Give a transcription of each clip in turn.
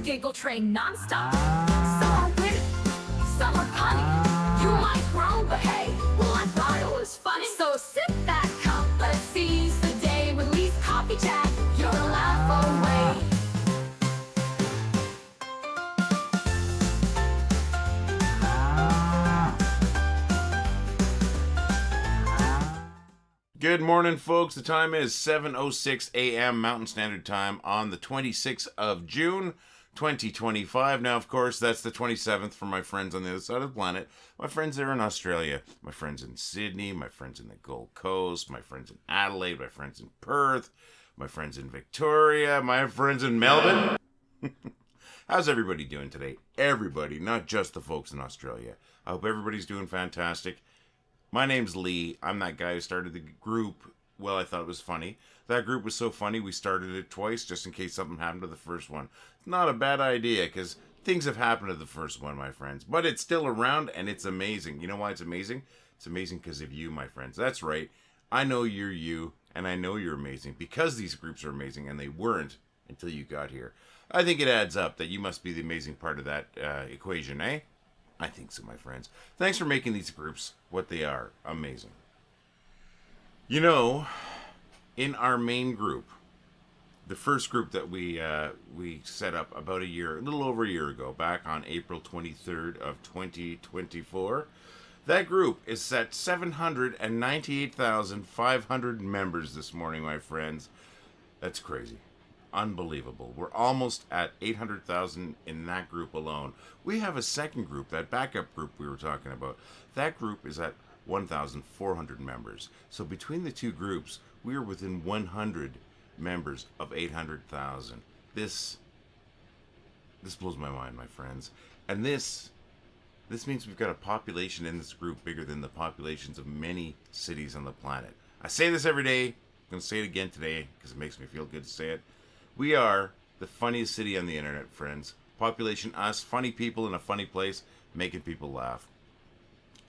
giggle train nonstop. Some are witty, some are punny. You might groan, but hey, well, I thought it was funny. So sip that cup, let's seize the day. With Lee's Coffee Chat, you'll laugh away. Good morning, folks. The time is 7:06 a.m. Mountain Standard Time on the 26th of June, 2025. Now, of course, that's the 27th for my friends on the other side of the planet. My friends there in Australia, my friends in Sydney, my friends in the Gold Coast, my friends in Adelaide, my friends in Perth, my friends in Victoria, my friends in Melbourne. How's everybody doing today? Everybody, not just the folks in Australia. I hope everybody's doing fantastic. My name's Lee. I'm that guy who started the group. Well, I thought it was funny. That group was so funny we started it twice just in case something happened to the first one. It's not a bad idea because things have happened to the first one, my friends. But it's still around and it's amazing. You know why it's amazing? It's amazing because of you, my friends. That's right. I know you're you and I know you're amazing because these groups are amazing and they weren't until you got here. I think it adds up that you must be the amazing part of that equation, eh? I think so, my friends. Thanks for making these groups what they are. Amazing. You know, in our main group, the first group that we set up about a little over a year ago, back on April 23rd of 2024, that group is set 798,500 members this morning, my friends. That's crazy. Unbelievable. We're almost at 800,000 in that group alone. We have a second group, that backup group we were talking about. That group is at 1,400 members. So between the two groups, we are within 100 members of 800,000. This blows my mind, my friends. And this means we've got a population in this group bigger than the populations of many cities on the planet. I say this every day. I'm going to say it again today because it makes me feel good to say it. We are the funniest city on the internet, friends. Population us, funny people in a funny place, making people laugh.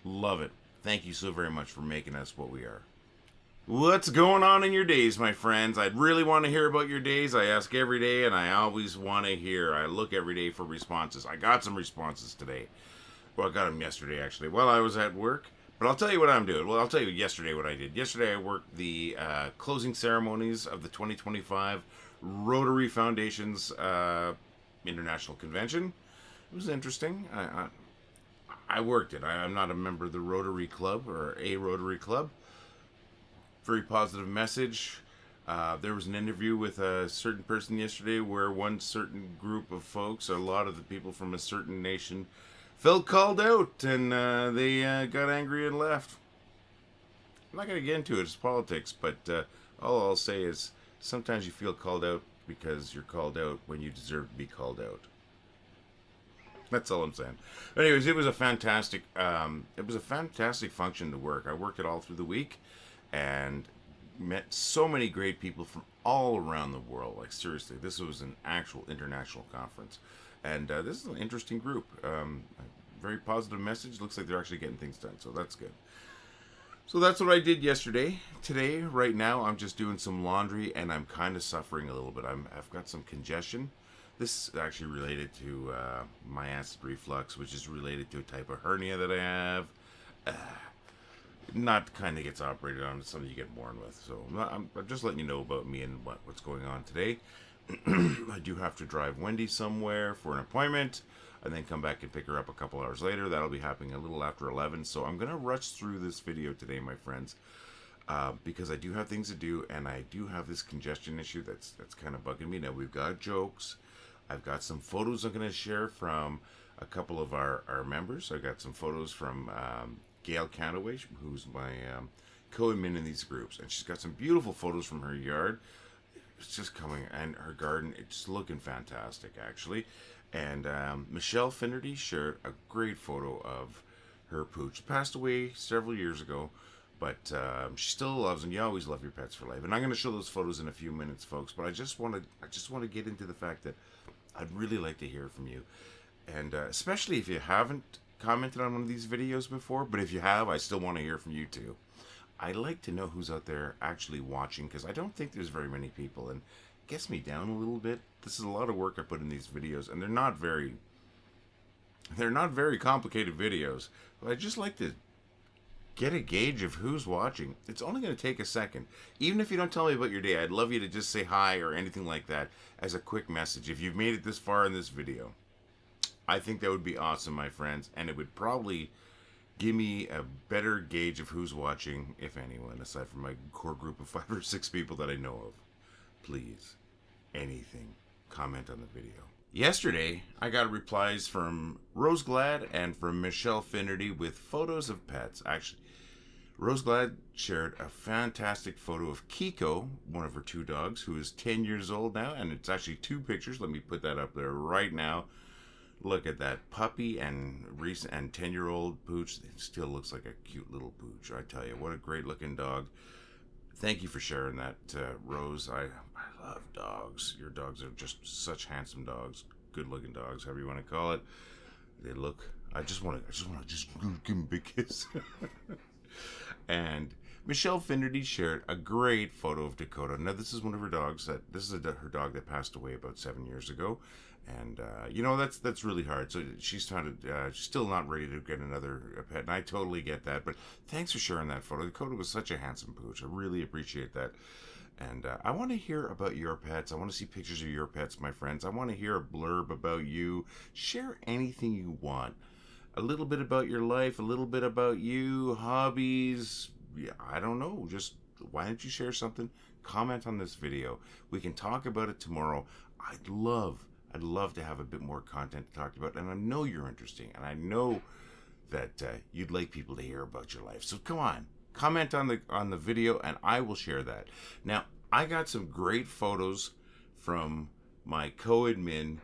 Love it. Thank you so very much for making us what we are. What's going on in your days, my friends? I'd really want to hear about your days. I ask every day, and I always want to hear. I look every day for responses. I got some responses today. Well, I got them yesterday, actually, while I was at work. But I'll tell you what I'm doing. Well, I'll tell you yesterday what I did. Yesterday, I worked the closing ceremonies of the 2025 Rotary Foundation's International Convention. It was interesting. I worked it. I'm not a member of the Rotary Club or a Rotary Club. Very positive message. There was an interview with a certain person yesterday where one certain group of folks, a lot of the people from a certain nation, felt called out and they got angry and left. I'm not going to get into it. It's politics, but all I'll say is sometimes you feel called out because you're called out when you deserve to be called out. That's all I'm saying. Anyways, it was a fantastic function to work. I worked it all through the week and met so many great people from all around the world. Like, seriously, this was an actual international conference. And this is an interesting group. Very positive message. Looks like they're actually getting things done, so that's good. So that's what I did yesterday. Today, right now, I'm just doing some laundry, and I'm kind of suffering a little bit. I've got some congestion. This is actually related to my acid reflux, which is related to a type of hernia that I have. Not kind of gets operated on. It's something you get born with. So I'm just letting you know about me and what's going on today. I do have to drive Wendy somewhere for an appointment and then come back and pick her up a couple hours later. That'll be happening a little after 11. So I'm going to rush through this video today, my friends, because I do have things to do and I do have this congestion issue that's kind of bugging me. Now, we've got jokes. I've got some photos I'm going to share from a couple of our members. I got some photos from Gail Cantaway, who's my co-admin in these groups. And she's got some beautiful photos from her yard. It's just coming, and her garden, it's looking fantastic, actually. And Michelle Finnerty shared a great photo of her pooch. She passed away several years ago, but she still loves them. You always love your pets for life. And I'm going to show those photos in a few minutes, folks. But I just want to get into the fact that I'd really like to hear from you, and especially if you haven't commented on one of these videos before. But if you have, I still want to hear from you too. I like to know who's out there actually watching, because I don't think there's very many people, and gets me down a little bit. This is a lot of work I put in these videos, and they're not very complicated videos. But I just like to get a gauge of who's watching. It's only going to take a second. Even if you don't tell me about your day, I'd love you to just say hi or anything like that as a quick message. If you've made it this far in this video, I think that would be awesome, my friends, and it would probably give me a better gauge of who's watching, if anyone, aside from my core group of 5 or 6 people that I know of. Please, anything, comment on the video. Yesterday, I got replies from Roseglad and from Michelle Finnerty with photos of pets. Actually, Roseglad shared a fantastic photo of Kiko, one of her 2 dogs, who is 10 years old now, and it's actually 2 pictures. Let me put that up there right now. Look at that puppy and recent and 10-year-old pooch. It still looks like a cute little pooch. I tell you, what a great looking dog. Thank you for sharing that, Rose. I love dogs. Your dogs are just such handsome dogs, good looking dogs, however you want to call it. They look. I just want to give them a big kiss. And Michelle Finnerty shared a great photo of Dakota. Now, this is one of her dogs. This is her dog that passed away about 7 years ago. And, that's really hard. So she's still not ready to get another pet. And I totally get that. But thanks for sharing that photo. Dakota was such a handsome pooch. I really appreciate that. And I want to hear about your pets. I want to see pictures of your pets, my friends. I want to hear a blurb about you. Share anything you want. A little bit about your life, a little bit about you, hobbies. Yeah, I don't know. Just why don't you share something? Comment on this video. We can talk about it tomorrow. I'd love to have a bit more content to talk about. And I know you're interesting. And I know that you'd like people to hear about your life. So come on. Comment on the video and I will share that. Now, I got some great photos from my co-admin,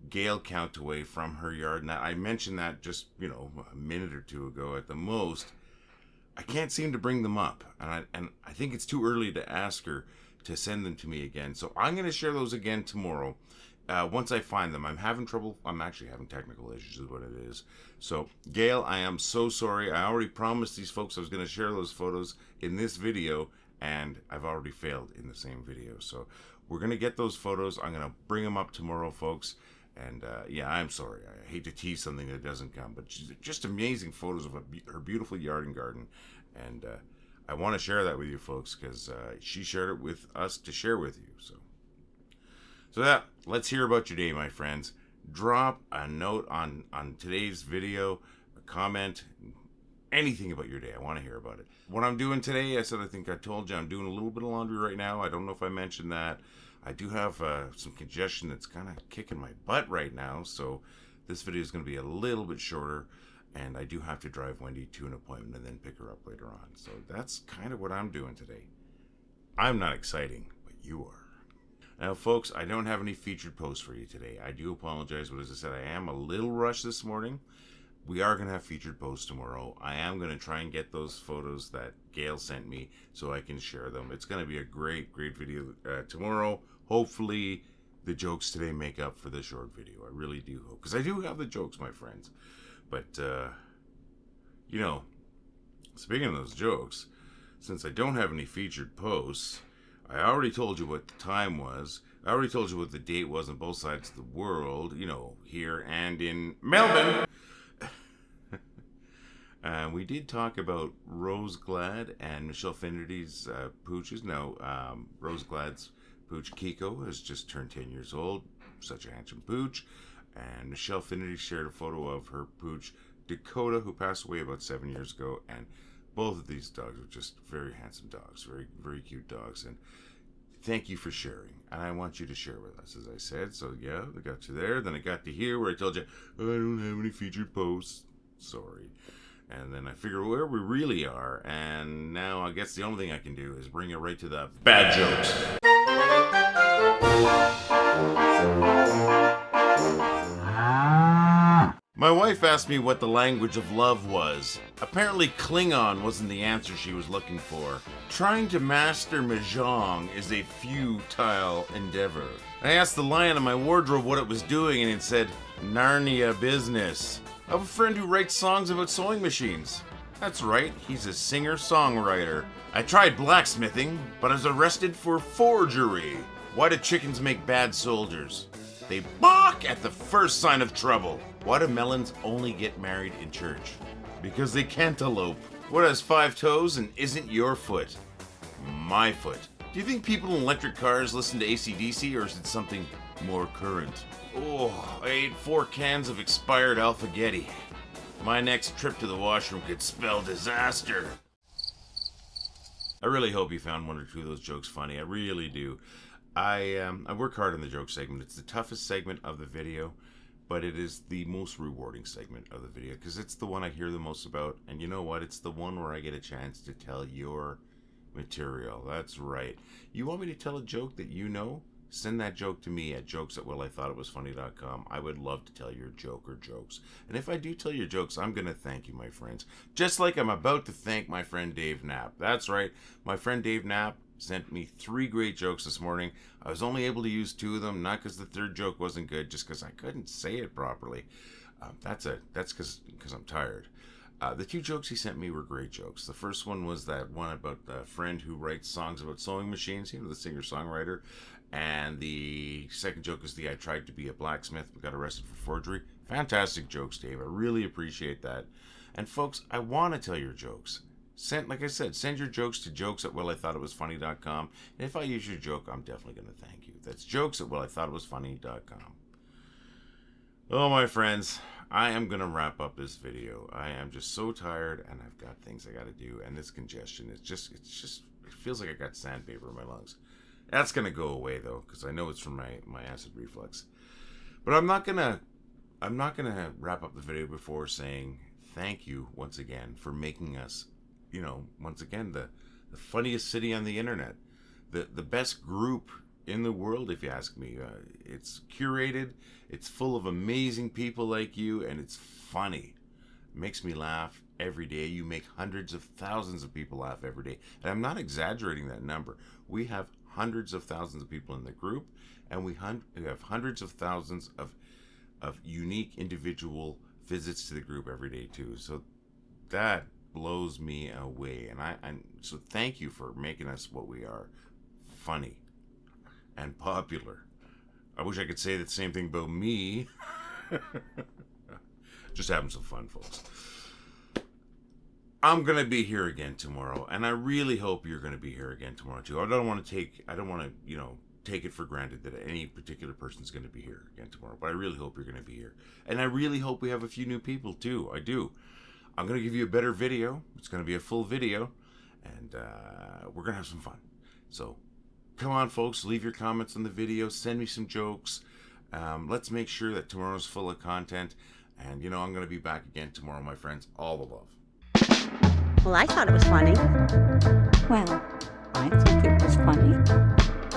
Gail Countaway, from her yard. Now, I mentioned that just, a minute or 2 ago at the most. I can't seem to bring them up. And I think it's too early to ask her to send them to me again. So I'm going to share those again tomorrow. Once I find them. I'm having trouble. I'm actually having technical issues is what it is. So, Gail, I am so sorry. I already promised these folks I was going to share those photos in this video, and I've already failed in the same video. So, we're going to get those photos. I'm going to bring them up tomorrow, folks. And, I'm sorry. I hate to tease something that doesn't come, but just amazing photos of her beautiful yard and garden. And I want to share that with you folks because she shared it with us to share with you. So let's hear about your day, my friends. Drop a note on today's video, a comment, anything about your day. I want to hear about it. What I'm doing today, I think I told you, I'm doing a little bit of laundry right now. I don't know if I mentioned that. I do have some congestion that's kind of kicking my butt right now, so this video is going to be a little bit shorter, and I do have to drive Wendy to an appointment and then pick her up later on. So that's kind of what I'm doing today. I'm not exciting, but you are. Now, folks, I don't have any featured posts for you today. I do apologize, but as I said, I am a little rushed this morning. We are going to have featured posts tomorrow. I am going to try and get those photos that Gail sent me so I can share them. It's going to be a great, great video tomorrow. Hopefully, the jokes today make up for the short video. I really do hope. Because I do have the jokes, my friends. But, speaking of those jokes, since I don't have any featured posts, I already told you what the time was. I already told you what the date was on both sides of the world, here and in Melbourne. We did talk about Roseglad and Michelle Finnerty's pooches. Now, Roseglad's pooch Kiko has just turned 10 years old. Such a handsome pooch. And Michelle Finnerty shared a photo of her pooch Dakota, who passed away about 7 years ago. And both of these dogs are just very handsome dogs, very, very cute dogs. And thank you for sharing. And I want you to share with us, as I said. So, yeah, I got you there. Then I got to here where I told you, I don't have any featured posts. Sorry. And then I figure where we really are. And now I guess the only thing I can do is bring it right to the bad jokes. My wife asked me what the language of love was. Apparently Klingon wasn't the answer she was looking for. Trying to master Mahjong is a futile endeavor. I asked the lion in my wardrobe what it was doing and it said, Narnia business. I have a friend who writes songs about sewing machines. That's right, he's a singer-songwriter. I tried blacksmithing, but I was arrested for forgery. Why do chickens make bad soldiers? They balk at the first sign of trouble. Why do melons only get married in church? Because they can't elope. What has 5 toes and isn't your foot? My foot. Do you think people in electric cars listen to AC/DC, or is it something more current? Oh, I ate 4 cans of expired Alphagetti. My next trip to the washroom could spell disaster. I really hope you found 1 or 2 of those jokes funny. I really do. I work hard on the joke segment. It's the toughest segment of the video, but it is the most rewarding segment of the video because it's the one I hear the most about. And you know what? It's the one where I get a chance to tell your material. That's right. You want me to tell a joke that you know? Send that joke to me at jokes@wellithoughitwasfunny.com. I would love to tell your joke or jokes. And if I do tell your jokes, I'm going to thank you, my friends. Just like I'm about to thank my friend Dave Knapp. That's right. My friend Dave Knapp sent me 3 great jokes this morning. I was only able to use 2 of them, not because the 3rd joke wasn't good, just because I couldn't say it properly. That's because I'm tired. The 2 jokes he sent me were great jokes. The first one was that one about a friend who writes songs about sewing machines, the singer-songwriter. And the second joke is I tried to be a blacksmith but got arrested for forgery. Fantastic jokes, Dave. I really appreciate that. And folks, I want to tell your jokes. Like I said, send your jokes to jokes@wellithoughitwasfunny.com. And if I use your joke, I'm definitely going to thank you. That's jokes@wellithoughitwasfunny.com. Oh, my friends, I am going to wrap up this video. I am just so tired, and I've got things I got to do. And this congestion, it feels like I got sandpaper in my lungs. That's going to go away, though, because I know it's from my acid reflux. But I'm not going to wrap up the video before saying thank you once again for making us, once again, the funniest city on the internet. The best group in the world, if you ask me. It's curated, it's full of amazing people like you, and it's funny. It makes me laugh every day. You make hundreds of thousands of people laugh every day. And I'm not exaggerating that number. We have hundreds of thousands of people in the group, and we have hundreds of thousands of unique individual visits to the group every day too. So that blows me away, and so thank you for making us what we are: funny and popular. I wish I could say the same thing about me. Just having some fun, folks. I'm going to be here again tomorrow, and I really hope you're going to be here again tomorrow too. I don't want to take it for granted that any particular person's going to be here again tomorrow, but I really hope you're going to be here. And I really hope we have a few new people too. I do. I'm going to give you a better video. It's going to be a full video, and we're going to have some fun. So come on, folks, leave your comments on the video, send me some jokes. Let's make sure that tomorrow's full of content, and I'm going to be back again tomorrow, my friends. All the love. Well, I thought it was funny. Well, I think it was funny.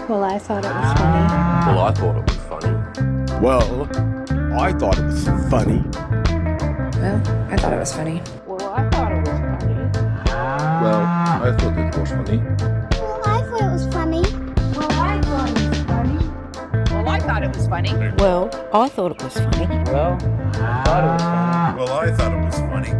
Well, I thought it was funny. Well, I thought it was funny. Well, I thought it was funny. Well, I thought it was funny. Well, I thought it was funny. Well, I thought it was funny. Well, I thought it was funny. Well, I thought it was funny. Well, I thought it was funny. Well, I thought it was funny. Well, I thought it was funny. Well, I thought it was funny.